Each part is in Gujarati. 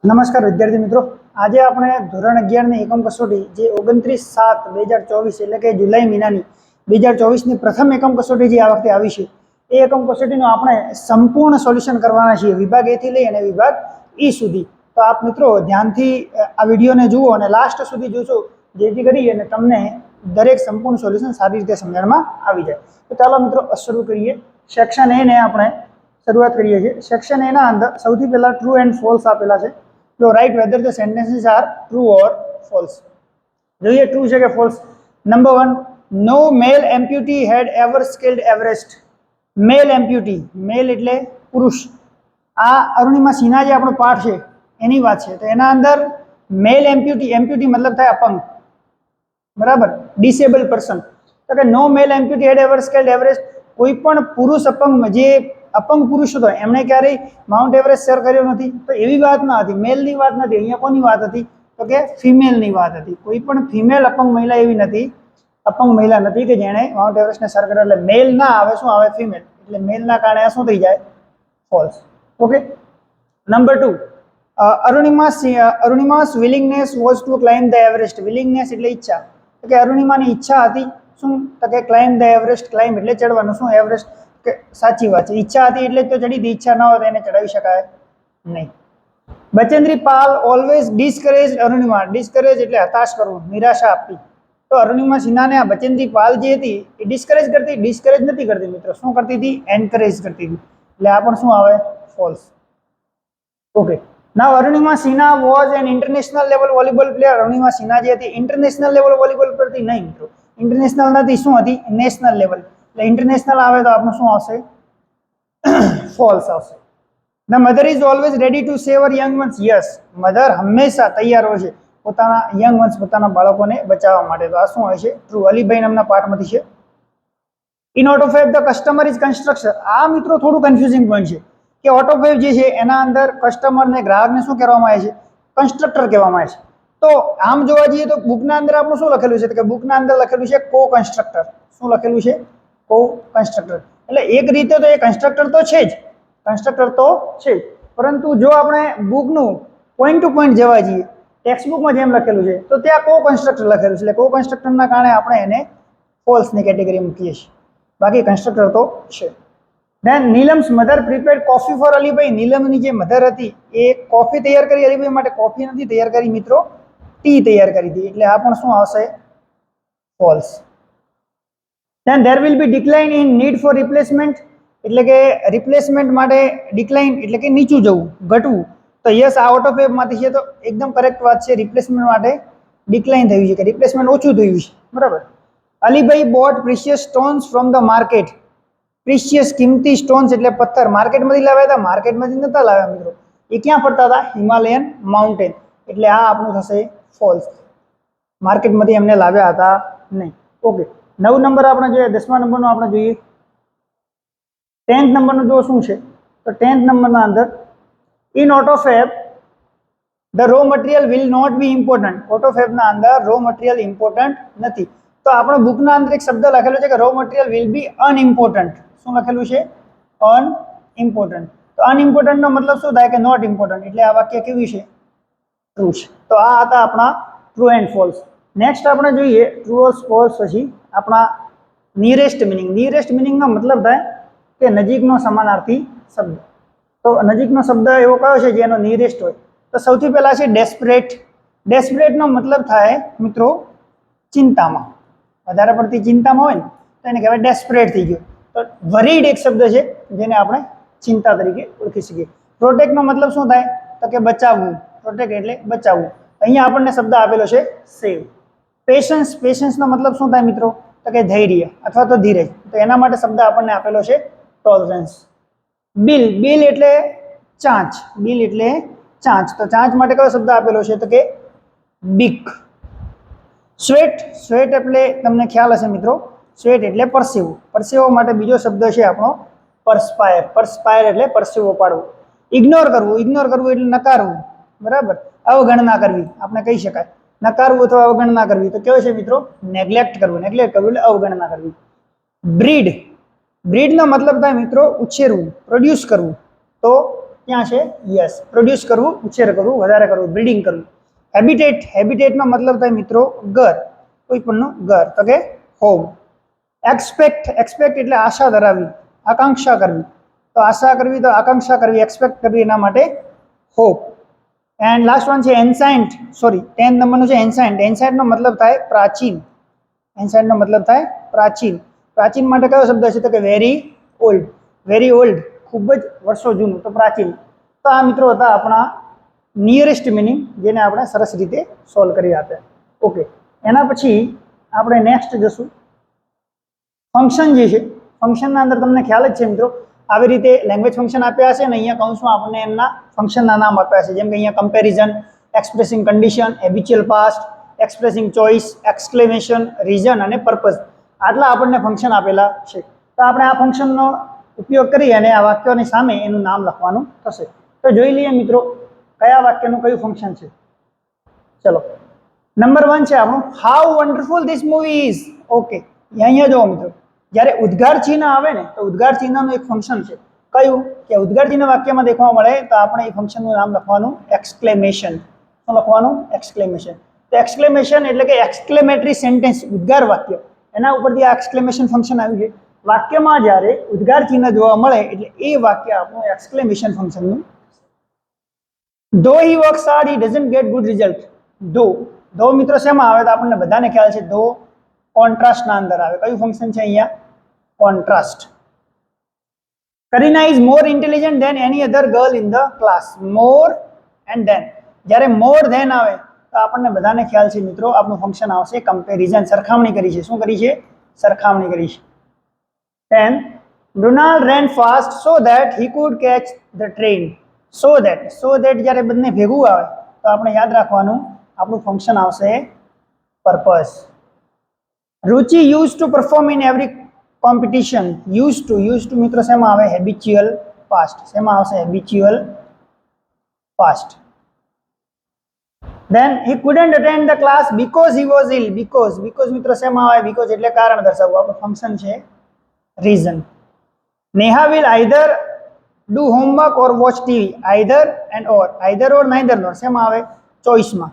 નમસ્કાર વિદ્યાર્થી મિત્રો, આજે આપણે ધોરણ 11 ની એકમ કસોટી જે 29/7/2024 એટલે કે જુલાઈ મહિનાની 2024ની પ્રથમ એકમ કસોટી જે આ વખતે આવી છે એ એકમ કસોટીનું આપણે સંપૂર્ણ સોલ્યુશન કરવાના છીએ, વિભાગ A થી લઈ અને વિભાગ E સુધી. તો આપ મિત્રો ધ્યાનથી આ વિડીયોને જુઓ અને લાસ્ટ સુધી જોશો, જેથી કરી અને તમને દરેક સંપૂર્ણ સોલ્યુશન સારી રીતે સમજણમાં આવી જાય. તો ચાલો મિત્રો શરૂ કરીએ. સેક્શન A ને આપણે શરૂઆત કરીએ છીએ. સેક્શન A ના અંદર સૌથી પહેલા ટ્રુ એન્ડ ફોલ્સ આપેલા છે. તો write whether the sentences are true or false. જોઈએ ટ્રુ છે કે false. Number 1, no male amputee had ever scaled Everest. Male amputee, male એટલે પુરુષ. આ અરુણિમા સિન્હા જે આપણો પાઠ છે એની વાત છે. તો એના અંદર મેલ એમ્પ્યુટી, એમ્પ્યુટી મતલબ થાય અપંગ, બરાબર, ડિસેબલ પર્સન. તો કે નો male amputee had ever scaled Everest, કોઈ પણ પુરુષ અપંગ જે અપંગ પુરુષ હતો એમણે ક્યારેય માઉન્ટ એવરેસ્ટ સર કર્યો નથી. તો એવી વાત ના હતી, મેલની વાત નથી. અહીંયા કોની વાત હતી? તો કે ફિમેલની વાત હતી. કોઈ પણ ફિમેલ અપંગ મહિલા એવી નથી, અપંગ મહિલા નથી કે જેણે માઉન્ટ એવરેસ્ટને સર કર્યો. એટલે મેલ ના આવે, શું આવે? ફિમેલ. એટલે મેલના કારણે આ શું થઈ જાય? False. Okay. Number 2, અરુણિમા's willingness was to climb the Everest. willingness એટલે ઈચ્છા. તો કે અરુણિમાની ઈચ્છા હતી શું? તો કે ક્લાઇમ્બ ધ એવરેસ્ટ. ક્લાઇમ્બ એટલે ચડવાનું. શું? એવરેસ્ટ. કે સાચી વાત છે, ઈચ્છા હતી એટલે તો ચડી હતી, ઈચ્છા ન હોય તો એને ચડાવી શકાય નહીં. Bachendri Pal always discourage Arunima. Discourage એટલે હતાશ કરવું, નિરાશા આપવી. તો અરુણિમા સિન્હાને આ બચેન્દ્રી પાલ જે હતી એ ડિસ્કરેજ કરતી? ડિસ્કરેજ નથી કરતી મિત્રો. શું કરતી હતી? એન્કરેજ કરતી હતી. એટલે આ પણ શું આવે? False. Okay. Now Arunima Sinha was an international level volleyball player. Arunima Sinha જે હતી ઇન્ટરનેશનલ લેવલ વોલીબોલ પરથી નહીં મિત્રો. ઇન્ટરનેશનલ નથી, શું હતી? National level. એટલે ઇન્ટરનેશનલ આવે તો આપણું શું આવશે? ફોલ્સ આવશે. The mother is always ready to save Har young ones. Yes, mother હંમેશા તૈયાર હોય છે પોતાના યંગ વન્સ, પોતાના બાળકોને બચાવવા માટે. તો આ શું હોય છે? ટ્રુ. અલીભાઈ નામના પાઠમાંથી છે. In autofab the customer is constructor. આ મિત્રો થોડું કન્ફ્યુઝિંગ પોઈન્ટ છે કે ઓટોફેબ જે છે એના અંદર કસ્ટમરને, ગ્રાહકને શું કહેવામાં આવે છે? કન્સ્ટ્રક્ટર કહેવામાં આવે છે. તો આમ જોવા જઈએ તો બુકના અંદર આપણું શું લખેલું છે? તો કે બુકના અંદર લખેલું છે કો કન્સ્ટ્રક્ટર. શું લખેલું છે? કો કન્સ્ટ્રક્ટર. એટલે એક રીતે તો એ કન્સ્ટ્રક્ટર તો છે જ, કન્સ્ટ્રક્ટર તો છે જ, પરંતુ જો આપણે બુકનું પોઈન્ટ ટુ પોઈન્ટ જવા જઈએ, ટેક્સ્ટબુકમાં જેમ લખેલું છે તો ત્યાં કો કન્સ્ટ્રક્ટર લખેલું છે. એટલે કો કન્સ્ટ્રક્ટરના કારણે આપણે એને ફોલ્સની કેટેગરી મૂકીએ છીએ, બાકી કન્સ્ટ્રક્ટર તો છે. Then Neelam's mother prepared coffee for Alibhai. નીલમની જે મધર હતી એ કોફી તૈયાર કરી અલીભાઈ માટે. કોફી નથી તૈયાર કરી મિત્રો, ટી તૈયાર કરી હતી. એટલે આ પણ શું આવશે? False. Than there will be decline in need four replacement. એટલે કે રિપ્લેસમેન્ટ માટે ડિક્લાઇન એટલે કે નીચું જવું, ઘટવું. તો યસ, આ ઓટોફેબમાંથી છે તો એકદમ કરેક્ટ વાત છે. રિપ્લેસમેન્ટ માટે ડિક્લાઇન થયું છે, કે રિપ્લેસમેન્ટ ઓછું થયું છે, બરાબર. Alibhai boat precious stones from the market. Precious કિંમતી સ્ટોન્સ એટલે પથ્થર માર્કેટમાંથી લાવ્યા હતા? માર્કેટમાંથી નતા લાવ્યા મિત્રો. એ ક્યાં ફરતા હતા? Himalayan mountain. એટલે આ આપણું થશે ફોલ્સ. માર્કેટમાંથી એમને લાવ્યા હતા નહીં. ઓકે. 9 નંબર આપણે જોઈએ. 10મા નંબરનો આપણે જોઈએ. 10th નંબરનો જો શું છે? તો 10th નંબરના અંદર in autofab the raw material will not be important. ઓટોફેબના અંદર રો મટીરિયલ ઇમ્પોર્ટન્ટ નથી. તો આપણો બુકના અંદર એક શબ્દ લખેલો છે કે રો મટીરિયલ વિલ બી અનઇમ્પોર્ટન્ટ. શું લખેલું છે? અનઇમ્પોર્ટન્ટ. તો અનઇમ્પોર્ટન્ટનો મતલબ શું થાય? કે નોટ ઇમ્પોર્ટન્ટ. એટલે આ વાક્ય કેવું છે? ટ્રુ છે. તો આ હતા આપણા ટ્રુ એન્ડ ફોલ્સ. નેક્સ્ટ આપણે જોઈએ ટ્રુ ઓર ફોલ્સ પછી આપણા નિયરેસ્ટ મિનિંગ. નિયરેસ્ટ મિનિંગનો મતલબ થાય કે નજીકનો સમાનાર્થી શબ્દ. તો નજીકનો શબ્દ એવો કયો છે જેનો નિયરેસ્ટ હોય? તો સૌથી પહેલા છે ડેસ્પરેટ. ડેસ્પરેટનો મતલબ થાય મિત્રો ચિંતામાં. વધારે પડતી ચિંતામાં હોય ને તો એને કહેવાય ડેસ્પરેટ થઈ ગયો. તો વરીડ એક શબ્દ છે જેને આપણે ચિંતા તરીકે ઓળખી શકીએ. પ્રોટેક્ટનો મતલબ શું થાય? તો કે બચાવવું. પ્રોટેક્ટ એટલે બચાવવું. અહીંયા આપણને શબ્દ આપેલો છે સેવ. પેશન્સ. પેશન્સનો મતલબ શું થાય મિત્રો? તો કે ધૈર્ય અથવા તો ધીરજ. તો એના માટે શબ્દ આપણને આપેલો છે ટોલરન્સ. બિલ. બિલ એટલે ચાંચ. બિલ એટલે ચાંચ. તો ચાંચ માટે કયો શબ્દ આપેલો છે? તો કે બીક. સ્વેટ. સ્વેટ એટલે તમને ખ્યાલ હશે મિત્રો, સ્વેટ એટલે પરસેવો. પરસેવો માટે બીજો શબ્દ છે આપણો પરસ્પાયર. પરસ્પાયર એટલે પરસેવો પાડવો. ઇગ્નોર કરવું. ઇગ્નોર કરવું એટલે નકારવું, બરાબર. અવગણના કરવી આપણે કહી શકાય. નકારવું અથવા અવગણના કરવી તો કેવું છે મિત્રો? નેગ્લેક્ટ કરવું. નેગ્લેક્ટ કરવું એટલે અવગણના કરવી. બ્રીડ. બ્રીડનો મતલબ થાય મિત્રો ઉછેરવું, પ્રોડ્યુસ કરવું. તો ક્યાં છે? યસ, પ્રોડ્યુસ કરવું, ઉછેર કરવું, વધારે કરવું, બ્રીડિંગ કરવું. હેબિટેટ, હેબિટેટનો મતલબ થાય મિત્રો ઘર, કોઈ પણનું ઘર, તો કે હોમ. એક્સપેક્ટ, એક્સપેક્ટ એટલે આશા ધરાવવી, આકાંક્ષા કરવી. તો આશા કરવી, તો આકાંક્ષા કરવી, એક્સપેક્ટ કરવી, એના માટે હોપ. એન્ડ લાસ્ટ વન છે એન્સાઇન્ટ, સોરી 10 નંબરનું છે એન્સાઇન્ટ. એન્સાઇન્ટનો મતલબ થાય પ્રાચીન. એન્સાઇન્ટનો મતલબ થાય પ્રાચીન. પ્રાચીન માટે કયો શબ્દ છે? તો કે વેરી ઓલ્ડ. વેરી ઓલ્ડ, ખૂબ જ વર્ષો જૂનું, તો પ્રાચીન. તો આ મિત્રો હતા આપણા નિયરેસ્ટ મિનિંગ, જેને આપણે સરસ રીતે સોલ્વ કરી આપ્યા. ઓકે, એના પછી આપણે નેક્સ્ટ જશું ફંક્શન જે છે. ફંક્શનના અંદર તમને ખ્યાલ જ છે મિત્રો, આવી રીતે લેંગ્વેજ ફંક્શન આપ્યા છે અને અહીંયા કૌંસમાં આપણને એમના ફંક્શનના નામ આપ્યા છે. જેમ કે અહીંયા comparison, expressing condition, habitual past, expressing choice, exclamation, reason અને પર્પઝ. આટલા આપણને ફંક્શન આપેલા છે. તો આપણે આ ફંક્શનનો ઉપયોગ કરી અને આ વાક્યોની સામે એનું નામ લખવાનું થશે. તો જોઈ લઈએ મિત્રો કયા વાક્યનું કયું ફંક્શન છે. ચલો, નંબર 1 છે આપણું how wonderful this movie is. Okay, અહીંયા જોવો મિત્રો, જ્યારે ઉદ્ગાર ચિહ્ન આવે ને તો ઉદ્ગાર ચિહ્નનું એક ફંક્શન છે. કયું? કે ઉદ્ગાર ચિહ્ન વાક્યમાં દેખવા મળે તો આપણે એ ફંક્શનનું નામ લખવાનું એક્સક્લેમેશન. શું લખવાનું? એક્સક્લેમેશન. તો એક્સક્લેમેશન એટલે કે એક્સક્લેમેટરી સેન્ટેન્સ, ઉદ્ગાર વાક્ય, એના ઉપરથી આ એક્સક્લેમેશન ફંક્શન આવ્યું છે. વાક્યમાં જ્યારે ઉદ્ગાર ચિહ્ન જોવા મળે એટલે એ વાક્ય આપણું એક્સક્લેમેશન ફંક્શનનું. Though he works hard, he doesn't get good result. Though મિત્રો શેમાં આવે? તો આપણને બધાને ખ્યાલ છે though કોન્ટ્રાસ્ટ ના અંદર આવે. કયું ફંક્શન છે અહીંયા? Contrast. Karina is more intelligent than any other girl in the class. More and then. જ્યારે more than આવે તો આપણને બધાને ખ્યાલ છે મિત્રો, આપણું ફંક્શન આવશે કમ્પેરિઝન. સરખામણી કરી છે. શું કરી છે? સરખામણી કરી છે. Then Donald ran fast so that he could catch the train. So that જ્યારે બંને ભેગું આવે તો આપણે યાદ રાખવાનું આપણું ફંક્શન આવશે purpose. Ruchi used to perform in every competition. Used to મિત્રો શેમાં આવે? Habitual past. શેમાં આવશે? Habitual past. Then he couldn't attend the class because he was ill. Because મિત્રો શેમાં આવે? because એટલે કારણ દર્શાવવું. આપણું ફંક્શન છે reason. Neha will either do homework or watch TV. Either or neither nor શેમાં આવે? ચોઇસમાં.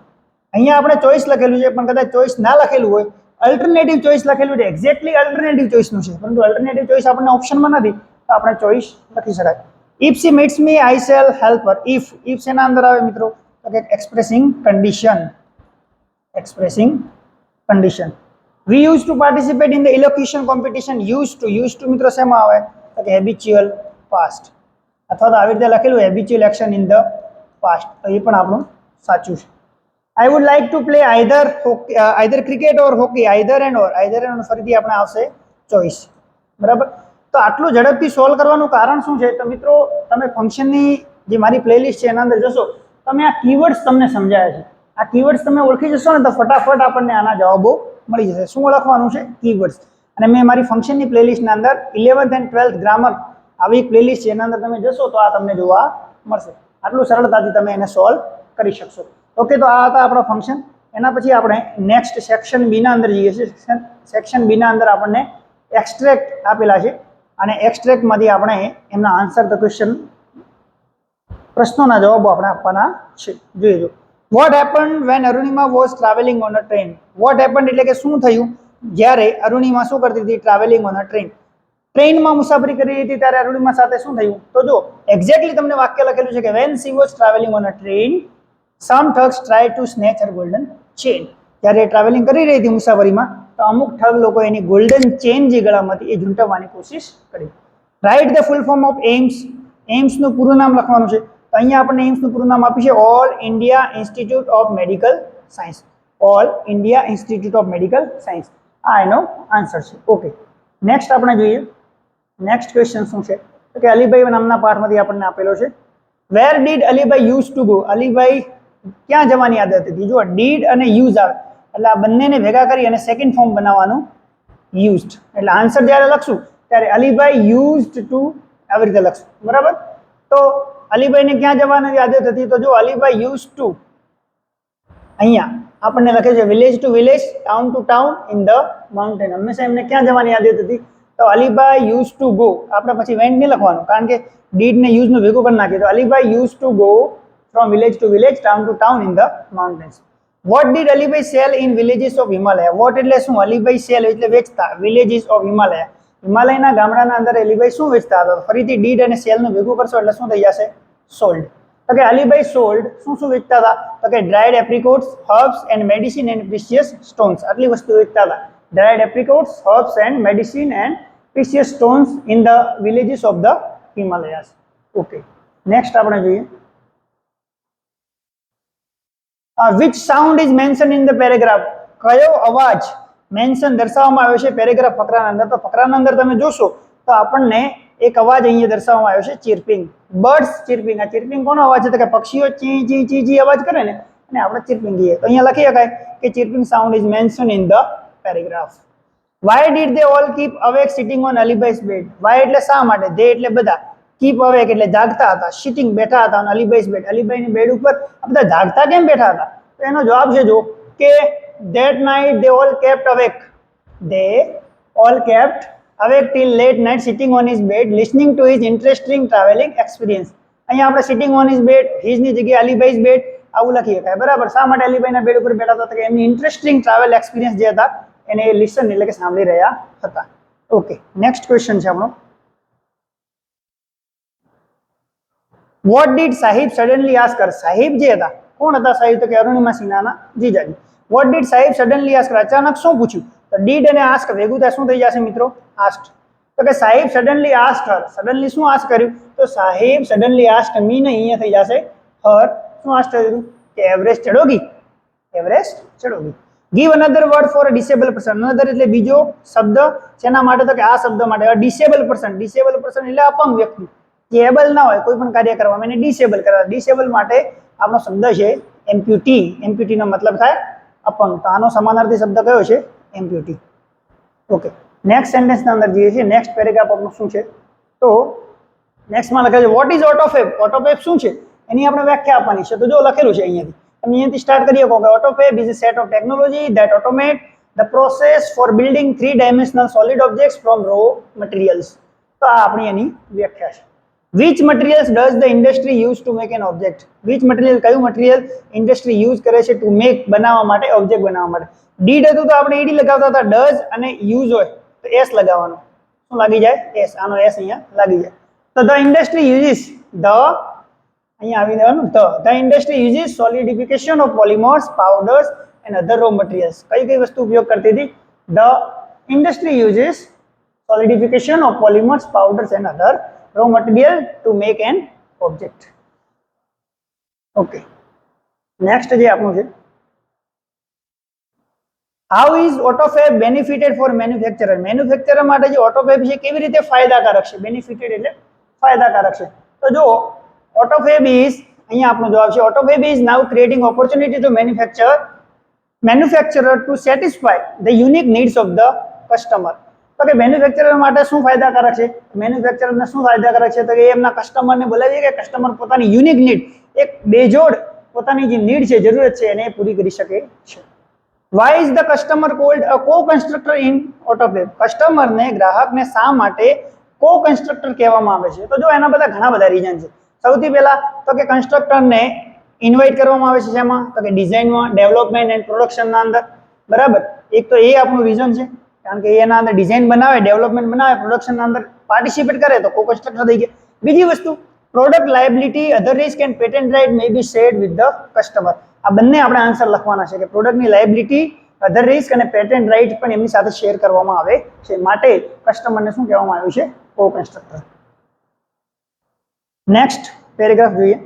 અહીંયા આપણે ચોઇસ લખેલું છે પણ કદાચ ચોઇસ ના લખેલું હોય, અલ્ટરનેટિવ ચોઇસ લખેલું છે, એક્ઝેક્ટલી અલ્ટરનેટિવ ચોઇસનું છે, પરંતુ અલ્ટરનેટિવ ચોઇસ આપણને ઓપ્શનમાં નથી તો આપણે ચોઇસ લખી શકાય. If she meets me I shall help her. If શેના અંદર આવે મિત્રો? તો કે expressing condition. Expressing condition. We use to participate in the elocution competition. Use to મિત્રો શેમાં આવે? તો કે હેબિચ્યુઅલ પાસ્ટ. અથવા તો આવી રીતે લખેલું habitual action in the past, તો એ પણ આપણું સાચું છે. I would like to play either cricket or hockey. Either and or ફરીથી આપણે આવશે ચોઇસ. બરાબર. તો આટલું ઝડપથી સોલ્વ કરવાનું કારણ શું છે? તો મિત્રો તમે ફંક્શનની જે મારી પ્લેલિસ્ટ છે એના અંદર જશો, તમે આ કીવર્ડ્સ તમને સમજાયા છે. આ કીવર્ડ્સ તમે ઓળખી જશો ને તો ફટાફટ આપણને આના જવાબો મળી જશે. શું ઓળખવાનું છે? કીવર્ડ્સ. અને મેં મારી ફંક્શનની પ્લેલિસ્ટના અંદર 11th and 12th ગ્રામર આવી એક પ્લેલિસ્ટ છે, એના અંદર તમે જશો તો આ તમને જોવા મળશે. આટલું સરળતાથી તમે એને સોલ્વ કરી શકશો. ઓકે, તો આ હતા આપણા ફંક્શન. એના પછી આપણે નેક્સ્ટ સેક્શન બીના અંદર જઈએ છીએ. સેક્શન બીના અંદર આપણને એક્સ્ટ્રેક્ટ આપેલા છે અને એક્સ્ટ્રેક્ટમાંથી આપણે એમના આન્સર ધ ક્વેશ્ચન, પ્રશ્નોના જવાબો આપણે આપવાના છે. જોઈએ. What happened when Arunima was travelling on a train. What happened એટલે કે શું થયું જ્યારે અરુણિમા શું કરતી હતી? Travelling on a train. ટ્રેનમાં મુસાફરી કરી હતી ત્યારે અરુણિમા સાથે શું થયું? તો જો એક્ઝેક્ટલી તમને વાક્ય લખેલું છે કે when she was travelling on a train some thugs try to snatch her golden chain. જ્યારે ટ્રાવેલિંગ કરી રહી હતી મુસાફરીમાં તો અમુક ઠગ લોકો એની ગોલ્ડન ચેન જે ગળામાંથી એ ઝૂંટવવાની કોશિશ કરી. Write the full form of AIIMS. એમ્સનું પૂરું નામ લખવાનું છે. તો અહીંયા આપણને એમ્સનું પૂરું નામ આપ્યું છે all India institute of medical science. All India institute of medical science. આ એનો આન્સર છે. ઓકે, નેક્સ્ટ આપણે જોઈએ. નેક્સ્ટ ક્વેશ્ચન શું છે? તો કે અલીભાઈ નામના પાઠમાંથી આપણને આપેલો છે. Where did Alibhai use to go. Alibhai ક્યાં જવાની આદત હતી? જો ડીડ અને યુઝ આવે એટલે આ બંનેને ભેગા કરી અને સેકન્ડ ફોર્મ બનાવવાનું યુઝડ. એટલે આન્સર જ્યારે લખશું ત્યારે અલીભાઈ યુઝડ ટુ આવી રીતે લખશું. બરાબર. તો અલીભાઈને ક્યાં જવાની આદત હતી? તો જો અલીભાઈ યુઝ ટુ, અહીંયા આપણને લખે છે village to village, town to town, in the mountain. હંમેશા એમને ક્યાં જવાની આદત હતી? તો અલીભાઈ યુઝ ટુ ગો, આપણે પછી વેન્ટ નહીં લખવાનું કારણ કે ડીડ ને યુઝ નું ભેગું કરી નાખીએ. તો Alibhai use to go from village to village, town to town in the mountains. What did Alibhai sell in villages of Himalaya? What એટલે શું? અલીભાઈ સેલ એટલે વેચતા, વિલેજીસ ઓફ હિમાલય, હિમાલયના ગામડાના અંદર અલીભાઈ શું વેચતા હતા? ફરીથી ડીડ અને સેલ નું ભેગું કરશો એટલે શું થઈ જશે? સોલ્ડ. તો કે અલીભાઈ સોલ્ડ શું શું વેચતા હતા? તો કે dried apricots, herbs and medicine and precious stones. આટલી વસ્તુ વેચતા હતા. Dried apricots, herbs and medicine and precious stones in the villages of the Himalayas. Okay, next આપણે જોઈએ. which sound is mentioned in the paragraph? કયો અવાજ મેન્શન દર્શાવવામાં આવ્યો છે પેરેગ્રાફ ફકરાના અંદર? તો ફકરાના અંદર તમે જોશો તો આપણને એક અવાજ અહીંયા દર્શાવવામાં આવ્યો છે, ચીરપિંગ, બર્ડ્સ ચીરપિંગ. આ ચીરપિંગ કોનો અવાજ છે? તો કે પક્ષીઓ ચી ચી ચી ચી અવાજ કરે ને અને આપણે ચીરપિંગ કહીએ. તો અહીંયા લખી શકાય કે chirping sound is mention in the paragraph. why did they all keep awake sitting on Alibai's bed? why એટલે શા માટે, they એટલે બધા, keep awake એટલે જાગતા હતા, sitting બેઠા હતા on Alibai's bed, અલીબાઈની બેડ ઉપર આ બધા જાગતા કેમ બેઠા હતા? તો એનો જવાબ છે જો કે that night they all kept awake, they all kept awake till late night sitting on his bed listening to his interesting traveling experience. અહીંયા આપણે sitting on his bed, his ની જગ્યાએ અલીબાઈ's bed આવું લખી શકાય, બરાબર. શા માટે અલીબાઈના બેડ ઉપર બેઠા હતા? તો કે એમની ઇન્ટરેસ્ટિંગ ટ્રાવેલ એક્સપિરિયન્સ જે હતા એને લિસન એટલે કે સાંભળી રહ્યા હતા. ઓકે, નેક્સ્ટ ક્વેશ્ચન છે આપણો. What did Sahib suddenly ask her? Sahib જે હતા, કોણ હતા સાહિબ? તો કે અરુણિમા સિન્હાના જીજાજી. What did Sahib suddenly ask her? અચાનક શું પૂછ્યું? તો ડીડ અને આસ્ક ભેગું થાય શું થઈ જશે મિત્રો? આસ્ક. તો કે સાહિબ સડનલી આસ્ક હર, સડનલી શું આસ્ક કર્યું? તો સાહિબ સડનલી આસ્ક મી ને અહીંયા થઈ જશે હર. શું આસ્ક કર્યું? કે એવરેસ્ટ ચડોગી, એવરેસ્ટ ચડોગી. Give another word for a disabled person. Another એટલે બીજો શબ્દ શેના માટે? તો કે આ શબ્દ માટે. ડિસેબલ પર્સન, ડિસેબલ પર્સન એટલે અપંગ વ્યક્તિ, જે એબલ ના હોય કોઈ પણ કાર્ય કરવામાં, એને ડિસેબલ કરવા. ડિસેબલ માટે આપણો શબ્દ છે એમ્પ્યુટી. એમ્પ્યુટી નો મતલબ થાય અપંગ. તો આનો સમાનાર્થી શબ્દ કયો છે? એમ્પ્યુટી. ઓકે, નેક્સ્ટ સેન્ટેન્સ ના અંદર જઈએ છીએ. નેક્સ્ટ પેરેગ્રાફ આપણું શું છે? તો નેક્સ્ટમાં લખેલું છે વોટ ઇઝ ઓટોફેબ? ઓટોફેબ શું છે એની આપણે વ્યાખ્યા આપવાની છે. તો જો લખેલું છે અહીંયાથી, તમે અહીંયાથી સ્ટાર્ટ કરી શકો કે autofab is a set of technology that automate the process for building 3-dimensional solid objects from raw materials. તો આ આપણી એની વ્યાખ્યા છે. Which materials does the industry use to make an object? Which material, કયું મટીરીયલ ઇન્ડસ્ટ્રી યુઝ કરે છે ટુ મેક, બનાવવા માટે, ઓબ્જેક્ટ બનાવવા માટે? ડીડ હતું તો આપણે ઈડી લગાવતા હતા, ડઝ અને યુઝ હોય તો એસ લગાવવાનું. શું લાગી જાય? એસ. આનો એસ અહીંયા લાગી જાય. તો ધ ઇન્ડસ્ટ્રી યુઝિસ, ધ અહીંયા આવી દેવાનું the industry uses solidification of polymers, powders and other raw materials. કઈ વસ્તુ ઉપયોગ કરતી હતી? The industry uses solidification of polymers, powders and other raw material to make an object. Okay, next જે આપણું છે, how is autofab benefited for manufacturer? Manufacturer માટે જે ઓટોફેબ છે કેવી રીતે ફાયદાકારક છે? બેનિફિટેડ એટલે ફાયદાકારક છે. તો જો autofab is, અહીંયા આપણો જવાબ છે autofab is now creating opportunity to manufacturer to satisfy the unique needs of the customer. તો કે મેન્યુફેક્ચરર માટે શું ફાયદાકારક છે? મેન્યુફેક્ચરરને શું ફાયદાકારક છે? તો કે એમના કસ્ટમરને બોલાવીએ કે કસ્ટમર પોતાની યુનિક નીડ, એક બેજોડ પોતાની જે નીડ છે, જરૂરત છે, એને પૂરી કરી શકે છે. Why is the customer called a co constructor in ઓટોફેબ? કસ્ટમરને, ગ્રાહકને શા માટે કો કન્સ્ટ્રક્ટર કહેવામાં આવે છે? તો જો એના બધા ઘણા બધા રીઝન છે. સૌથી પહેલા તો કે કન્સ્ટ્રક્ટરને ઇન્વાઇટ કરવામાં આવે છે શેમાં? તો કે ડિઝાઇનમાં, ડેવલપમેન્ટ એન્ડ પ્રોડક્શનના અંદર, બરાબર. એક તો એ આપણું રીઝન છે, કારણ કે એના અંદર ડિઝાઇન બનાવે, ડેવલપમેન્ટ બનાવે, પ્રોડક્શનના અંદર પાર્ટિસિપેટ કરે તો કો કન્સ્ટ્રક્ટર થઈ ગયા. બીજી વસ્તુ, product liability, other risk and patent right may be shared with the customer. આ બંને આપણે આન્સર લખવાના છે કે પ્રોડક્ટની લાયબિલિટી, અધર રિસ્ક અને પેટન્ટ રાઇટ પણ એમની સાથે શેર કરવામાં આવે છે. માટે કસ્ટમરને શું કહેવામાં આવ્યું છે? કો કન્સ્ટ્રક્ટર. નેક્સ્ટ પેરેગ્રાફ જોઈએ.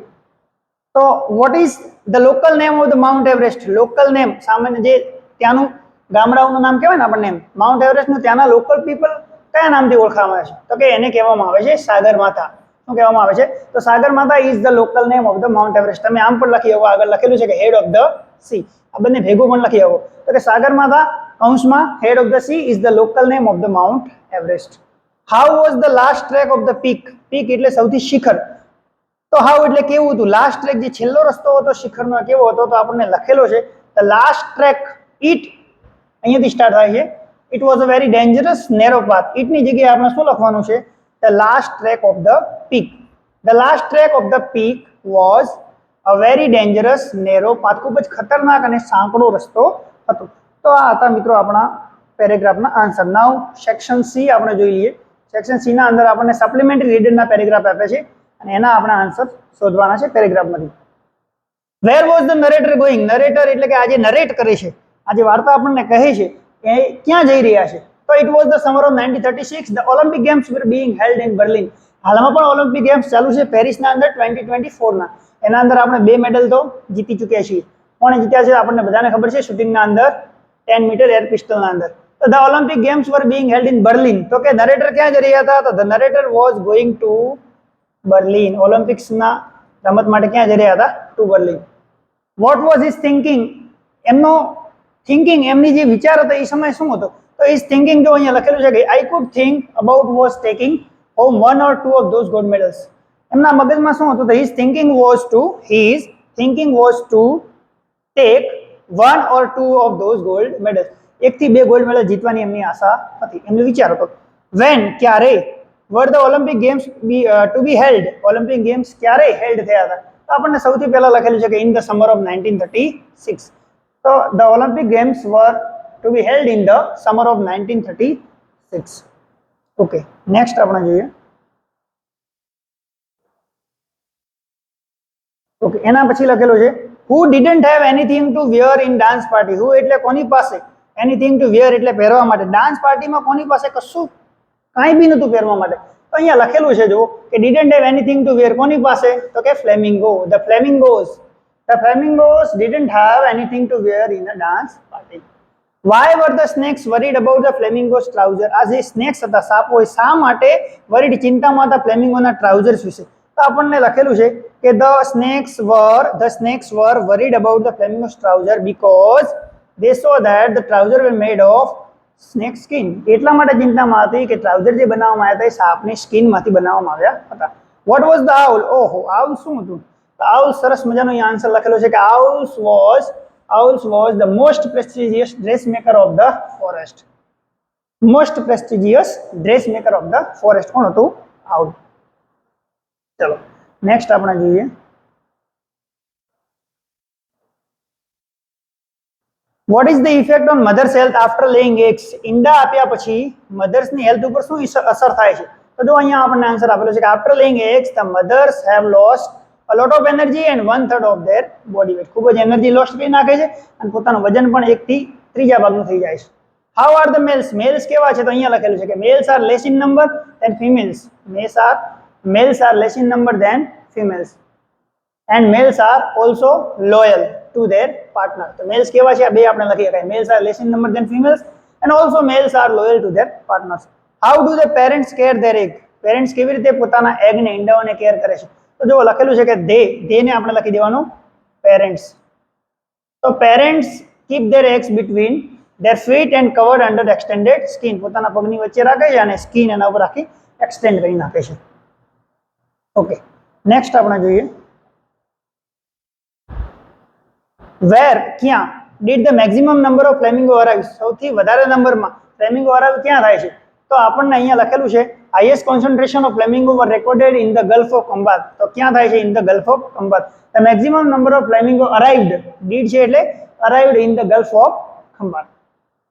તો vote is the local name of the mount Everest? Local name, સામાન્ય જે ત્યાંનું ગામડાઓનું નામ કહેવાય ને આપણને, માઉન્ટ એવરેસ્ટનું ત્યાંના લોકલ પીપલ કયા નામથી ઓળખવામાં આવે છે? તો કે એને કહેવામાં આવે છે સાગરમાથા. શું કહેવામાં આવે છે? તો Sagarmatha is the local name of the mount Everest. તમે આમ પણ લખી શકો, આગળ લખેલું છે કે હેડ ઓફ ધ સી. આ બંને ભેગું પણ લખી શકો. તો કે સાગરમાથા કૌંસમાં head of the sea is the local name of the mount Everest. How was the last track of the peak? Peak એટલે સૌથી શિખર. તો હાઉ એટલે કેવું હતું? લાસ્ટ ટ્રેક જે છેલ્લો રસ્તો હતો શિખરનો કેવો હતો? તો આપણને લખેલો છે ધ લાસ્ટ ટ્રેક ઇટ, અહીંયાથી સ્ટાર્ટ થાય છે, it was a very dangerous narrow path. ઇટની જગ્યાએ આપણે શું લખવાનું છે? The last track of the peak. The last track of the peak was a very dangerous narrow path. ખૂબ જ ખતરનાક અને સાંકડો રસ્તો હતો. તો આ હતા મિત્રો આપણા પેરેગ્રાફના આન્સર. નાઉ સેક્શન સી આપણે જોઈ લઈએ. સેક્શન સી ના અંદર આપણને સપ્લિમેન્ટરી રીડરના પેરેગ્રાફ આપે છે અને એના આપણે આન્સર શોધવાના છે પેરેગ્રાફમાંથી. Where was the narrator going? Narrator એટલે કે આજે નરેટ કરે છે, આજે વાર્તા આપણને કહે છે કે ક્યાં જઈ રહ્યા છે? તો it was the summer of 1936. The Olympic games were being held in Berlin. હાલમાં પણ ઓલિમ્પિક ગેમ્સ ચાલુ છે પેરિસના અંદર 2024 ના. એના અંદર આપણે 2 મેડલ તો જીતી ચૂક્યા છીએ. કોણે જીત્યા છે આપણને બધાને ખબર છે. શૂટિંગના અંદર 10 મીટર એર પિસ્ટલના અંદર. તો the Olympic games were being held in Berlin. તો કે નરેટર ક્યાં જઈ રહ્યા હતા? તો the narrator was going to Berlin. ઓલિમ્પિક્સના રમત માટે ક્યાં જઈ રહ્યા હતા? To Berlin. What was his thinking? એમનો થિંકિંગ, એમની જે વિચાર હતો એ સમય શું હતો? તો હિઝ થિંકિંગ જો અહીંયા લખેલું છે કે I could think about was taking home 1 or 2 of those gold medals. એમના મગજમાં શું હતું? તો his thinking was to take 1 or 2 of those gold medals. 1 થી 2 ગોલ્ડ મેડલ જીતવાની એમની આશા હતી, એમનો વિચાર હતો. વેન ક્યારે? Were the Olympic games to be held? Olympic games ક્યારે હેલ્ડ થયા હતા? તો આપણને સૌથી પહેલા લખેલું છે કે ઇન ધ સમર ઓફ 1936. તો the Olympic games were to be held in the summer of 1936. Okay, next આપણે જોઈએ. ઓકે, એના પછી લખેલું છે who didn't have anything to wear in dance party. Who એટલે કોની પાસે? એનીથિંગ ટુ વેર એટલે પહેરવા માટે. ડાન્સ પાર્ટીમાં કોની પાસે કશું કાંઈ બી નહોતું પહેરવા માટે. તો અહીંયા લખેલું છે જો કે didn't have anything to wear. કોની પાસે? તો કે flamingo. The flamingos didn't have anything to wear in a dance party. Why were the snakes worried about the flamingos trouser? આ જે સ્નેક્સ હતા, સાપો, શા માટે વરીડ ચિંતામાં હતા ફ્લેમિંગોના ટ્રાઉઝર્સ વિશે? તો આપણને લખેલું છે કે the snakes were worried about the flamingos trouser because they saw that the trouser were made of snake skin. એટલા માટે ચિંતામાં હતી કે ટ્રાઉઝર જે બનાવવામાં આવ્યા હતા એ સાપની સ્કિનમાંથી બનાવવામાં આવ્યા હતા. What was the owl? ઓહો, આઉલ શું હતું? આઉલ સરસ મજાનો અહીં આન્સર લખેલો છે કે owls was the most prestigious dressmaker of the forest. Most prestigious dressmaker of the forest કોણ હતું? આઉલ. ચલો નેક્સ્ટ આપણે જોઈએ. What is the effect on mother's health after laying eggs? ઈંડા આપ્યા પછી મધર્સની હેલ્થ ઉપર શું અસર થાય છે? તો જો અહીંયા આપણને આન્સર આપેલો છે કે after laying eggs the mothers have lost a lot of energy and 1/3 of their body weight. ખૂબ જ એનર્જી લોસ્ટ કરી નાખે છે અને પોતાનું વજન પણ 1 થી 3/4 ભાગનું થઈ જાય છે. How are the males? Males કેવા છે? તો અહીંયા લખેલું છે કે males are less in number than females. Males are less in number than females and males are also loyal to their partner. તો મેલ્સ કેવા છે? આ બે આપણે લખી શકાય. Males are less in number than females and also males are loyal to their partners. How do the parents care their egg? Parents કેવી રીતે પોતાના એગને, ઈંડાઓને કેર કરે છે? તો જો લખેલું છે કે ધેને આપણે લખી દેવાનું પેરેન્ટ્સ. તો parents keep their eggs between their feet and covered under extended skin. પોતાના પગની વચ્ચે રાખે છે અને સ્કિન એના ઉપર આખી એક્સટેન્ડ કરી નાખે છે. ઓકે, નેક્સ્ટ આપણે જોઈએ. વેર ક્યાં? Did the maximum number of flamingo arrive? સૌથી વધારે નંબરમાં ફ્લેમિંગો અરાઇવ ક્યાં થાય છે? તો આપણને અહીંયા લખેલું છે highest concentration of flamingo were recorded in the gulf of Khambhat. તો ક્યાં થાય છે? In the gulf of Khambhat. The maximum number of flamingo arrived, did છે એટલે arrived in the gulf of Khambhat.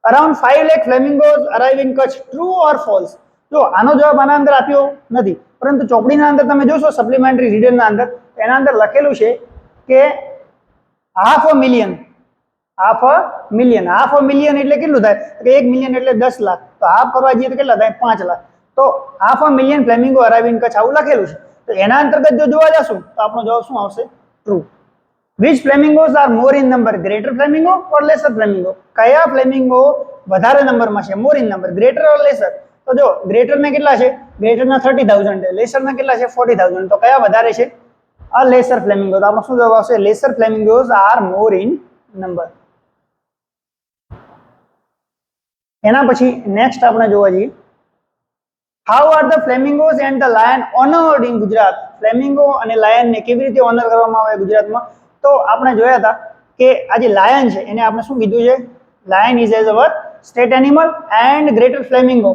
Around 5 lakh flamingos arrive in Kutch. True or false? જો આનો જવાબ આના અંદર આપ્યો નથી, પરંતુ ચોપડીના અંદર તમે જોશો સપ્લિમેન્ટરી રીડરના અંદર એના અંદર લખેલું છે કે હાફ અ મિલિયન એટલે કેટલું થાય? કે 1 મિલિયન એટલે 10 લાખ. તો હાફ કરવા જઈએ તો કેટલા થાય? 5 લાખ. તો half a million flamingo arrive in Kutch આવું લખેલું છે. તો એના અંતર્ગત જો જોવા જશું તો આપણો જવાબ શું આવશે? True. Which flamingos are more in number? Greater flamingo or laser flamingo? કયા ફ્લેમિંગો વધારે નંબરમાં છે? મોર in number, greater or laser? તો જો ગ્રેટરના કેટલા છે? ગ્રેટરના 30,000 છે, લેસરના કેટલા છે? 40,000. તો કયા વધારે છે? આ લેસર ફ્લેમિંગો. તો આપણો શું જવાબ આવશે? Laser flamingos are more in number. એના પછી નેક્સ્ટ આપણે જોવા જઈએ. How are the flamingos and the lion honoured in Gujarat? Flamingo અને લાયનને કેવી રીતે ઓનર કરવામાં આવે ગુજરાતમાં? તો આપણે જોયા હતા કે આ જે લાયન છે એને આપણે શું કીધું છે? Lion is as our state animal and greater flamingo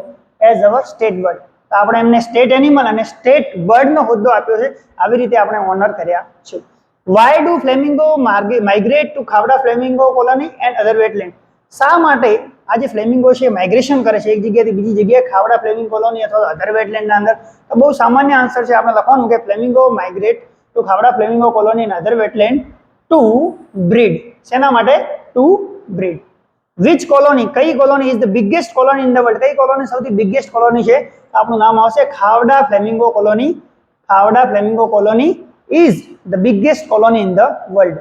as our state bird. તો આપણે એમને સ્ટેટ એનિમલ અને સ્ટેટ બર્ડનો હોદ્દો આપ્યો છે. આવી રીતે આપણે ઓનર કર્યા છે. Why do flamingo migrate to Khavda flamingo colony and other wetland? શા માટે આ જે ફ્લેમિંગો છે માઇગ્રેશન કરે છે એક જગ્યાએથી બીજી જગ્યાએ ખાવડા ફ્લેમિંગ કોલોની અથવા અધર વેટલેન્ડના અંદર? તો બહુ સામાન્ય આન્સર છે. આપણે લખવાનું કે flamingo migrate to Khavda flamingo colony and other wetland to breed. શેના માટે? To breed. વિચ કોલોની, કઈ colony is the biggest colony in the world? કઈ કોલોની સૌથી બિગેસ્ટ કોલોની છે? આપણું નામ આવશે Khavda flamingo colony. Khavda flamingo colony is the biggest colony in the world.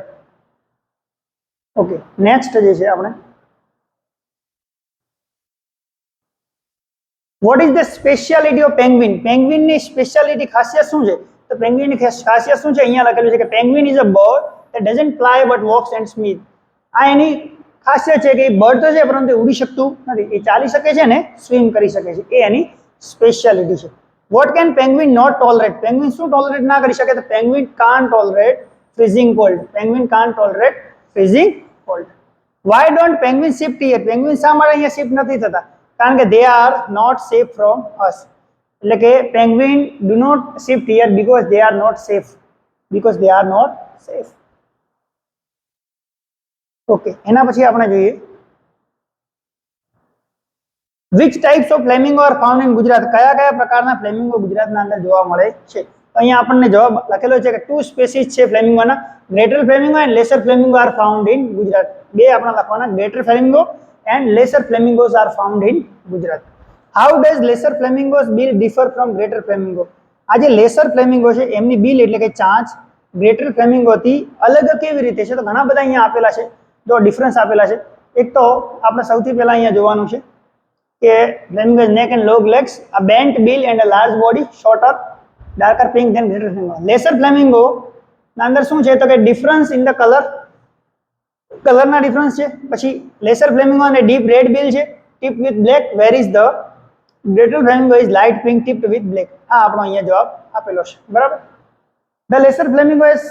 Okay, next જે છે આપણે, what is the speciality of penguin? પેંગ્વિનની સ્પેશિયાલિટી, ખાસિયત શું છે? તો પેંગ્વિનની ખાસિયત શું છે? અહીંયા લખેલું છે કે penguin is a bird that doesn't fly but walks and swims. આ એની ખાસિયત છે કે એ બર્ડ તો છે પરંતુ ઉડી શકતું નથી. એ ચાલી શકે છે ને સ્વિમ કરી શકે છે. એ એની સ્પેશિયાલિટી છે. What can penguin not tolerate? Penguin શું ટોલરેટ ના કરી શકે? તો penguin can't tolerate freezing cold. Penguin can't tolerate freezing cold. Why don't penguin shift here? Penguin શા માટે અહીંયા શિફ્ટ નથી થતા? કારણ કે they are not safe from us. એટલે કે penguin do not shift here because they are not safe. Because they are not safe. Okay, એના પછી આપણે જોઈએ which types of flamingo are found in Gujarat? કયા કયા પ્રકારના ફ્લેમિંગો ગુજરાતના અંદર જોવા મળે છે? તો અહીંયા આપણને જવાબ લખેલો છે કે ટુ સ્પેસીસ છે ફ્લેમિંગોના. Greater flamingo and lesser flamingo are found in Gujarat. બે આપણે લખવાના, greater flamingo and lesser flamingos are found in Gujarat. How does lesser flamingos bill differ from greater flamingo? આ જે લેસર ફ્લેમિંગો છે એમની બિલ એટલે કે ચાંચ ગ્રેટર ફ્લેમિંગોથી અલગ કેવી રીતે છે? તો ઘણા બધા અહીંયા આપેલા છે. જો ડિફરન્સ આપેલા છે. એક તો આપણે સૌથી પહેલા અહીંયા જોવાનું છે કે ફ્લેમિંગોઝ નેક and long legs, a bent bill and a large body, shorter, darker pink than greater flamingo. Lesser flamingo ના અંદર શું છે? તો કે ડિફરન્સ ઇન ધ કલરના ડિફરન્સ છે. પછી લેસર ફ્લેમિંગો અને ડીપ રેડ બિલ છે, tip with black, where is the greater flamingo is light pink tipped with black. આ આપણો અહીંયા જવાબ આપેલો છે. બરાબર. The lesser flamingo is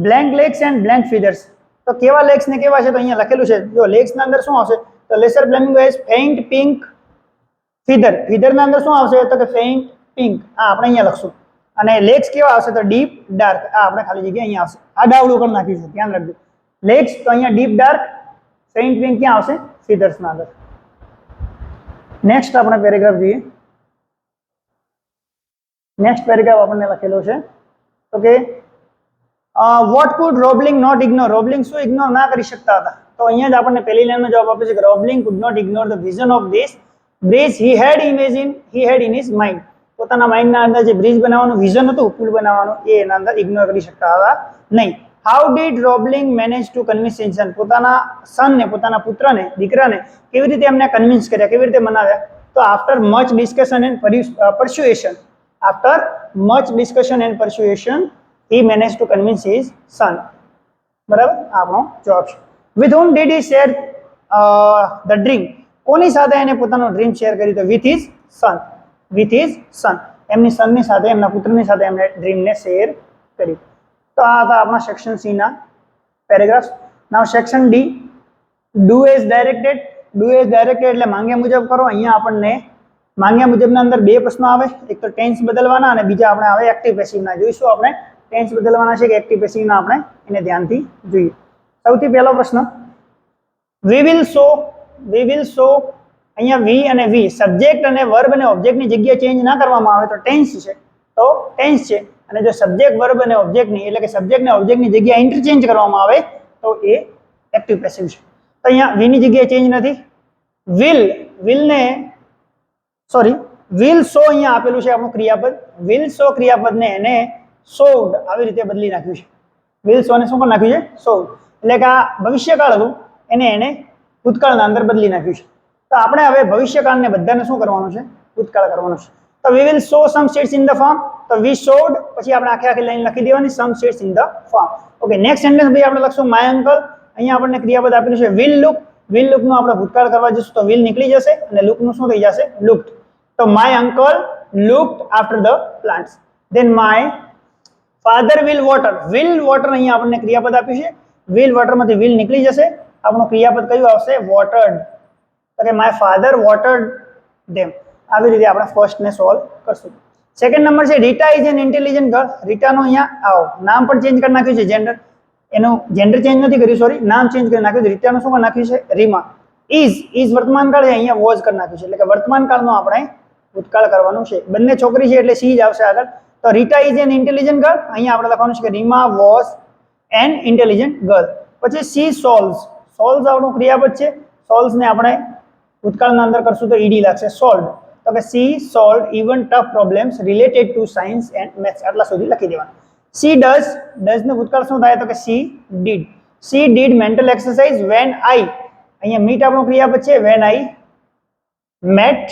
blank legs and blank feathers. તો કેવા લેગ્સ ને કેવા છે? તો અહીંયા લખેલું છે. જો લેગ્સ ના અંદર શું આવશે? તો laser flamingo is faint pink ફીધર. ફીધર ના અંદર શું આવશે? તો કે ફેઇન્ટ પિંક. આ આપણે અહીંયા લખશું. અને લેગ્સ કેવા આવશે? તો ડીપ ડાર્ક. આ આપણે ખાલી જગ્યા અહીંયા આવશે. આ ડાવડું કરી નાખ્યું છે, ધ્યાન રાખજો. લેગ્સ તો અહીંયા ડીપ ડાર્ક, ફેઇન્ટ પિંક ક્યાં આવશે? ફીધર્સ ના અંદર. નેક્સ્ટ આપણે પેરેગ્રાફ જોઈએ. નેક્સ્ટ પેરેગ્રાફ આપણને લખેલો છે તો કે વોટ કુડ રોબલિંગ નોટ ઇગ્નોર? રોબલિંગ શું ઇગ્નોર ના કરી શકતા હતા? તો અહીંયા જ આપણને પહેલી લાઈનમાં જવાબ આપે છે કે Roebling could not ignore the vision of this bridge he had in his mind. પોતાના માઇન્ડના અંદર જે બ્રિજ બનાવવાનું વિઝન હતું, પુલ બનાવવાનું, એ એના અંદર ઇગ્નોર કરી શકતા હતા નહીં. How did Roebling manage to convince his son? પોતાના સનને, પોતાના પુત્રને, દીકરાને કેવી રીતે એમને કન્વિન્સ કર્યા, કેવી રીતે મનાવ્યા? તો after much discussion and persuasion, after much discussion and persuasion he managed to convince his son. બરાબર, આપણો જવાબ છે. with whom did he share the dream? કોની સાથે એને પોતાનો ડ્રીમ શેર કર્યું? તો with his son. with his son, એમની સનની સાથે, એમના પુત્રની સાથે એમણે ડ્રીમને શેર કર્યું. તો આ હતા આપણા સેક્શન સી ના paragraph. Now section D, do as directed. Do as directed એટલે માંગ્યા મુજબ કરો. અહીંયા આપણને માંગ્યા મુજબના અંદર બે પ્રશ્નો આવે, એક તો ટેન્સ બદલવાના અને બીજા આપણે આવે એક્ટિવ પેસિવના. જોઈશું આપણે ટેન્સ બદલવાના છે કે એક્ટિવ પેસિવના, આપણે એને ધ્યાનથી જોઈએ. સૌથી પહેલો પ્રશ્ન, વી વિલ સો. અહીંયા વી અને વી સબ્જેક્ટ અને વર્બ અને ઓબ્જેક્ટની જગ્યા ચેન્જ ના કરવામાં આવે તો ટેન્સ છે. તો ટેન્સ છે. અને જો સબ્જેક્ટ વર્બ અને ઓબ્જેક્ટની એટલે કે સબ્જેક્ટ અને ઓબ્જેક્ટની જગ્યા ઇન્ટરચેન્જ કરવામાં આવે તો એ એક્ટિવ પેસિવ છે. તો અહીંયા વીની જગ્યાએ ચેન્જ નથી. વિલ સો અહીંયા આપેલું છે આપણું ક્રિયાપદ. વિલ સો ક્રિયાપદને એને સોવડ આવી રીતે બદલી નાખ્યું છે. વિલ સો ને શું કરી નાખ્યું છે? સોવડ. એટલે કે આ ભવિષ્યકાળ હતું એને ભૂતકાળના અંદર બદલી નાખ્યું છે. તો આપણે હવે ભવિષ્યકાળને બધાને શું કરવાનું છે? ભૂતકાળ કરવાનું છે. તો we will sow some seeds in the farm. તો વી સોવડ, પછી આપણે આખી લાઈન લખી દેવાની, some seeds in the farm. Okay, next sentence ભાઈ આપણે લખશું માય અંકલ. અહીંયા આપણને ક્રિયાપદ આપેલું છે વિલ લુક. વિલ લુકનું આપણે ભૂતકાળ કરવા જઈશું તો વિલ નીકળી જશે અને લુકનું શું થઈ જશે? લુક્ડ. તો my uncle looked after the plants. Then my father will water. Will water અહીંયા આપણને ક્રિયાપદ આપ્યું છે. વિલ વોટરમાંથી વિલ નીકળી જશે. આપણું ક્રિયાપદ કયું આવશે? વોટર્ડ. તો કે માય ફાધર વોટર્ડ ધેમ. આવી રીતે આપણે ફર્સ્ટ ને સોલ્વ કરશું. સેકન્ડ નંબર છે Rita is an intelligent girl. રીટાનો અહીંયા આવો નામ પણ ચેન્જ કરી નાખ્યું છે, જેન્ડર એનું જેન્ડર ચેન્જ નથી કર્યું, સોરી નામ ચેન્જ કરી નાખ્યું. રીટાનું શું કરી નાખ્યું છે? રીમા. ઇઝ વર્તમાન કાળ છે, અહીંયા વોઝ કરી નાખ્યું છે, એટલે કે વર્તમાન કાળનો આપણે ભૂતકાળ કરવાનું છે. બંને છોકરી છે એટલે સી જ આવશે આગળ. તો Rita is an intelligent girl, અહીંયા આપણે લખવાનું છે કે Rima was an intelligent girl. પછી સી સોલ્વ્સ. સોલ્વ્સ આપણું ક્રિયાપદ છે, સોલ્વ્સ ને આપણે ભૂતકાળના અંદર કરશું તો ઈડી લાગશે, સોલ્વ. તો કે C solve even tough problems related to science and maths. આટલા સુધી લખી દેવાનું. સી ડઝ નું ભૂતકાળ શું થાય? તો કે she did. She did mental exercise when I, અહીંયા મીટ આપણું ક્રિયાપદ છે, વેન આઈ મેટ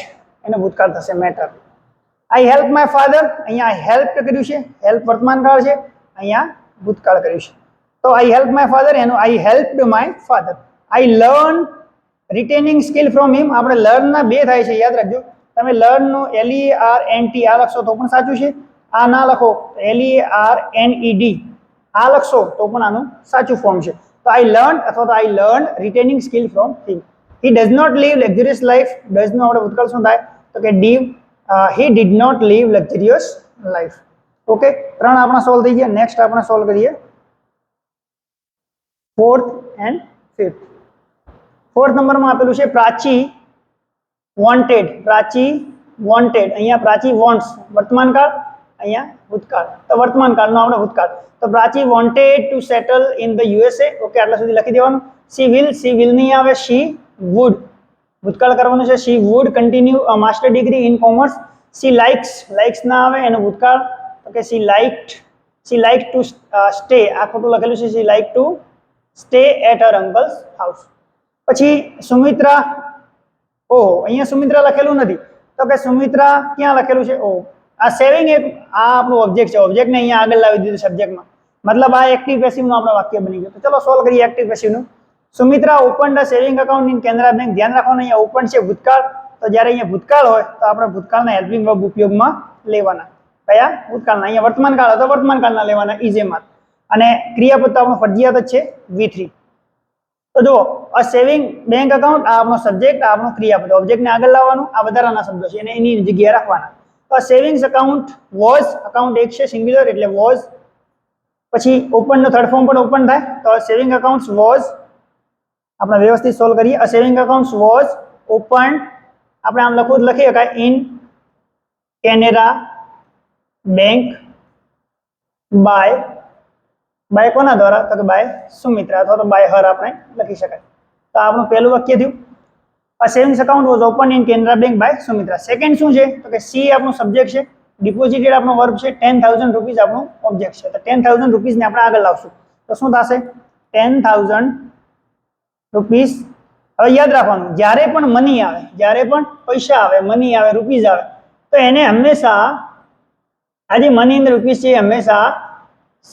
એનો ભૂતકાળ થશે matter. I help my father, અહીંયા આઈ હેલ્પ કર્યું છે, હેલ્પ વર્તમાન કાળ છે, અહીંયા ભૂતકાળ કર્યું છે. તો આઈ હેલ્પ માય ફાધર, એનું I helped my father. I learn retaining skill from him. આપણે લર્ન ના બે થાય છે, યાદ રાખજો. તમે લર્ન નું LERNT આ લખશો તો પણ સાચું છે, આ ના લખો LERNED આ લખશો તો પણ આનું સાચું ફોર્મ છે. તો આઈ લર્ન અથવા તો I learn retaining skill from him. He does not live luxurious life. Does નો આપણે ભૂતકાળ શું થાય? તો કે he did not live luxurious life. Okay, ત્રણ આપણા સોલ્વ થઈ ગયા. નેક્સ્ટ આપણે સોલ્વ કરીએ ફોર્થ એન્ડ ફિફ્થ. ફોર્થ નંબરમાં આપેલું છે પ્રાચી વોન્ટેડ. પ્રાચી વોન્ટેડ, અહીંયા પ્રાચી વોન્ટ્સ વર્તમાન કાળ, અહીંયા ભૂતકાળ. તો વર્તમાન કાળનો આપણે ભૂતકાળ. તો Prachi wanted to settle in the USA. Okay, આટલા સુધી લખી દેવાનું. સી વિલ નહીં આવે, શી વુડ ભૂતકાળ કરવાનું છે. She would continue a master degree in commerce. She likes ના આવે, એનો ભૂતકાળ. તો કે સી લાઇક ટુ સ્ટે, આ ખોટું લખેલું છે, she like to stay at her uncle's house. પછી સુમિત્રા, ઓહો અહીંયા સુમિત્રા લખેલું નથી, તો કે સુમિત્રા ક્યાં લખેલું છે? ઓહ, આ સેવિંગ એક આ આપણું ઓબ્જેક્ટ છે, ઓબ્જેક્ટને અહીંયા આગળ લાવી દીધું સબ્જેક્ટમાં, મતલબ આ એક્ટિવ પેસિવનું આપણું વાક્ય બની ગયું. તો ચલો સોલ્વ કરીએ એક્ટિવ પેસિવનું. Sumitra opened a saving account in Canara bank. ધ્યાન રાખવાનું અહીંયા ઓપન છે ભૂતકાળ, તો જ્યારે અહીંયા ભૂતકાળ હોય તો આપણે ભૂતકાળના હેલ્પિંગ વર્બ ઉપયોગમાં લેવાના. કયા? ભૂતકાળના. અહીંયા વર્તમાન કાળ હતો, વર્તમાન કાળના લેવાના ઇઝેમાં. અને ક્રિયાપદ તો આપણો ફરજિયાત જ છે V3. તો જો આ સેવિંગ બેંક અકાઉન્ટ, આ આપણો સબ્જેક્ટ, આ આપણો ક્રિયાપદ, ઓબ્જેક્ટને આગળ લાવવાનું, આ વધારાના શબ્દો છે એને એની જગ્યાએ રાખવાના. તો સેવિંગ્સ અકાઉન્ટ વોઝ, અકાઉન્ટ એક છે સિંગ્યુલર એટલે વોઝ. પછી ઓપન નો થર્ડ ફોર્મ પણ ઓપન થાય, તો સેવિંગ અકાઉન્ટ્સ વોઝ. આપણે વ્યવસ્થિત સોલ્વ કરીએ. અ સેવિંગ અકાઉન્ટ્સ વોઝ ઓપન, આપણે આમ લખી શકાય ઇન કેનેરા બેંક બાય કોના દ્વારા? તો કે બાય સુમિત્રા અથવા તો બાય હર આપણે લખી શકાય. તો આપણું પહેલું વાક્ય થયું, a savings account was open in Canara bank by Sumitra. Second શું છે? તો કે સી આપણું સબ્જેક્ટ છે, ડિપોઝિટેડ આપણો વર્બ છે, 10,000 રૂપીઝ આપણું ઓબ્જેક્ટ છે. તો 10,000 રૂપીઝને આપણે આગળ લાવશું તો શું થશે? 10,000 રૂપીઝ. હવે યાદ રાખવાનું, જ્યારે પણ મની આવે, જ્યારે પણ પૈસા આવે, મની આવે, રૂપીઝ આવે, તો એને હંમેશા આ જે મની ઇન રૂપીઝ છે હંમેશા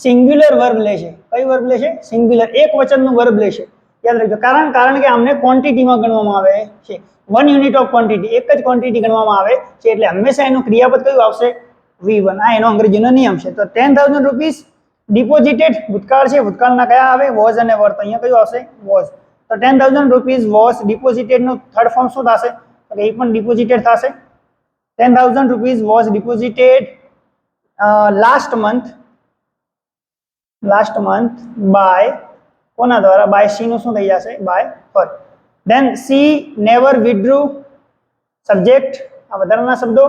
સિંગ્યુલર વર્બ લેશે. કઈ વર્બ લેશે? સિંગ્યુલર, એક વચનનું વર્બ લેશે. યાદ રાખજો, કારણ કે આમને ક્વોન્ટિટીમાં ગણવામાં આવે છે, 1 યુનિટ ઓફ ક્વોન્ટિટી, એક જ ક્વોન્ટિટી ગણવામાં આવે છે, એટલે હંમેશા એનું ક્રિયાપદ કયું આવશે? V1. આ એનો અંગ્રેજીનો નિયમ છે. તો 10,000 રૂપીઝ ડિપોઝિટેડ ભૂતકાળ છે, ભૂતકાળના કયા આવે? વોઝ અને વર્ત. અહીંયા કયું આવશે? વોઝ. તો 10,000 રૂપીઝ વોઝ ડિપોઝિટેડ નું થર્ડ ફોર્મ શું થશે? તો એ પણ ડિપોઝિટેડ થશે. 10,000 rupees was deposited last month by કોના દ્વારા? બાય સી નું શું થઈ જશે? By her. Then she never withdrew subject, આ વધારાના શબ્દો,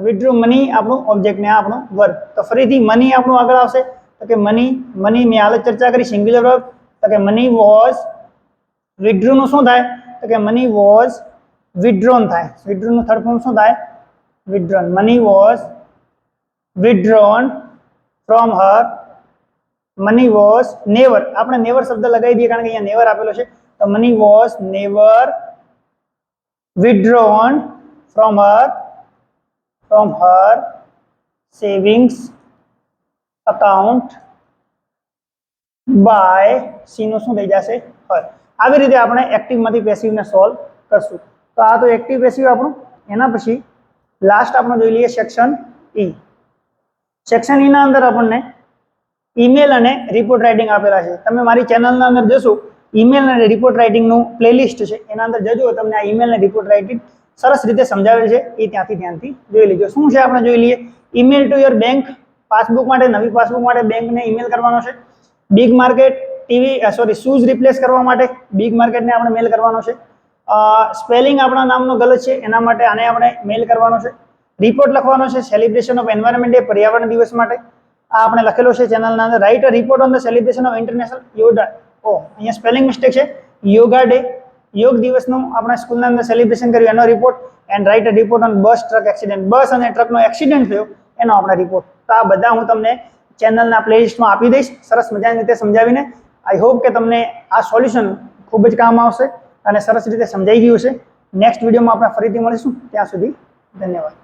વિથડ્રુ મની આપણું ઓબ્જેક્ટ ને આ આપણું વર્બ. તો ફરીથી મની આપણું આગળ આવશે, તો કે મની મેં હાલ ચર્ચા કરી, સિંગ્યુલર વર્બ. તો કે મની વોઝ વિથડ્રુ નું શું થાય? તો કે મની વોઝ વિથડ્રોન થાય. વિથડ્રુ નું થર્ડ ફોર્મ શું થાય? Withdrawn. Money was withdrawn from her. Money was never, આપણે નેવર શબ્દ લગાવી દઈએ કારણ કે અહીંયા નેવર આપેલો છે. તો money was never withdrawn from her savings account by she નું શું થઈ જશે? હર. આવી રીતે આપણે એક્ટિવમાંથી પેસિવને સોલ્વ કરશું. તો આ તો એક્ટિવ પેસિવ આપણું. એના પછી લાસ્ટ આપણે જોઈ લઈએ સેક્શન ઈ. સેક્શન ઈ ના અંદર આપણને ઈમેલ અને રિપોર્ટ રાઇટિંગ આપેલા છે. તમે મારી ચેનલના અંદર જશો ઈમેલ અને રિપોર્ટ રાઇટિંગનું પ્લેલિસ્ટ છે, એના અંદર જજો, તમને આ ઈમેલ અને રિપોર્ટ રાઇટિંગ સરસ રીતે સમજાવેલ છે, એ ત્યાંથી ધ્યાનથી જોઈ લેજો. શું છે આપણે જોઈ લઈએ. Email to your bank, passbook માટે, નવી પાસબુક માટે બેંકને ઈમેલ કરવાનો છે. બિગ માર્કેટ શૂઝ રિપ્લેસ કરવા માટે બિગ માર્કેટને આપણે મેલ કરવાનો છે. સ્પેલિંગ આપણા નામનો ગલત છે એના માટે આને આપણે મેલ કરવાનો છે. રિપોર્ટ લખવાનો છે સેલિબ્રેશન ઓફ એન્વાયરમેન્ટ ડે, પર્યાવરણ દિવસ માટે, આ આપણે લખેલો છે ચેનલના અંદર. Right a report on the celebration of international yoga, અહીંયા સ્પેલિંગ મિસ્ટેક છે, યોગા ડે, યોગ દિવસનું આપણે સ્કૂલના અંદર સેલિબ્રેશન કર્યું એનો report. And write a report on bus truck accident, bus અને ટ્રકનો એક્સિડન્ટ થયો એનો આપણે રિપોર્ટ. તો આ બધા હું તમને ચેનલના પ્લેલિસ્ટમાં આપી દઈશ સરસ મજાની રીતે સમજાવીને. આઈ હોપ કે તમને આ સોલ્યુશન ખૂબ જ કામ આવશે અને સરસ રીતે સમજાઈ ગયું છે. નેક્સ્ટ વિડીયોમાં આપણે ફરીથી મળીશું. ત્યાં સુધી ધન્યવાદ.